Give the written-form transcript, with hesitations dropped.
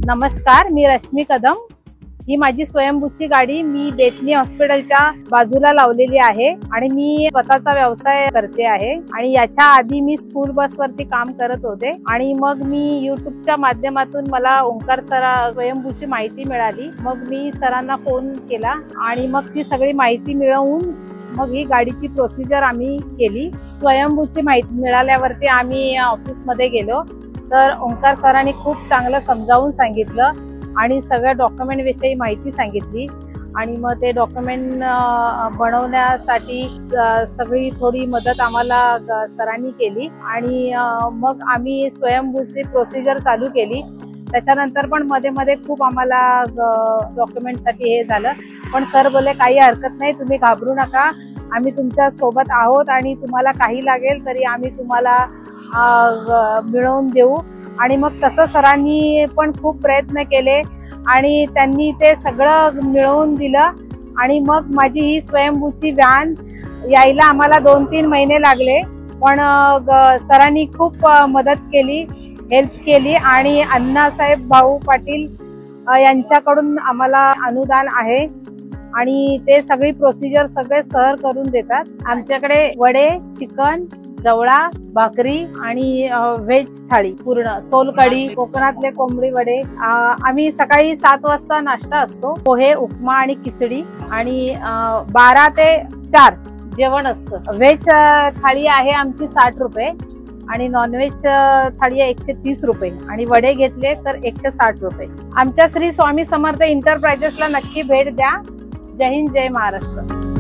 नमस्कार, मी रश्मी कदम। ही माझी स्वयंभूची गाडी मी बेतनी हॉस्पिटलच्या बाजूला लावलेली आहे आणि मी स्वतःचा व्यवसाय करते आहे। आणि याच्या आधी मी स्कूल बस वरती काम करत होते आणि मग मी YouTubeच्या माध्यमातून मला ओंकार सर स्वयंभूची माहिती मिळाली। मग मी सरांना फोन केला आणि मग ती सगळी माहिती मिळवून मग ही गाडीची प्रोसिजर आम्ही केली। स्वयंभूची माहिती मिळाल्यावरती आम्ही ऑफिस मध्ये गेलो तर ओंकार सरांनी खूप चांगलं समजावून सांगितलं आणि सगळ्या डॉक्युमेंट विषयी माहिती सांगितली आणि मग ते डॉक्युमेंट बनवण्यासाठी सगळी थोडी मदत आम्हाला सरांनी केली आणि मग आम्ही स्वयंभूची प्रोसिजर चालू केली। त्याच्यानंतर पण मध्ये मध्ये खूप आम्हाला डॉक्युमेंटसाठी हे झालं, पण सर बोलले काही हरकत नाही, तुम्ही घाबरू नका, आम्ही तुमच्या सोबत आहोत आणि तुम्हाला काही लागेल तरी आम्ही तुम्हाला मिळवून देऊ। आणि मग तसं सरांनी पण खूप प्रयत्न केले आणि त्यांनी ते सगळं मिळवून दिलं आणि मग माझी ही स्वयंभूची व्हॅन यायला आम्हाला 2-3 महिने लागले, पण सरांनी खूप मदत केली, हेल्प केली आणि अण्णासाहेब भाऊ पाटील यांच्याकडून आम्हाला अनुदान आहे आणि ते सगळी प्रोसिजर सगळे सर करून देतात। आमच्याकडे वडे, चिकन, जवळा, भाकरी आणि व्हेज थाळी, पूर्ण सोलकढी, कोकणातले कोंबडी वडे। आम्ही सकाळी 7 वाजता नाश्ता असतो, पोहे, उपमा आणि खिचडी आणि 12 ते 4 जेवण असतं। व्हेज थाळी आहे आमची 60 रुपये आणि नॉनव्हेज थाळी आहे 130 रुपये आणि वडे घेतले तर 160 रुपये। आमच्या श्री स्वामी समर्थ एंटरप्राइजेसला नक्की भेट द्या। जय हिंद, जय महाराष्ट्र।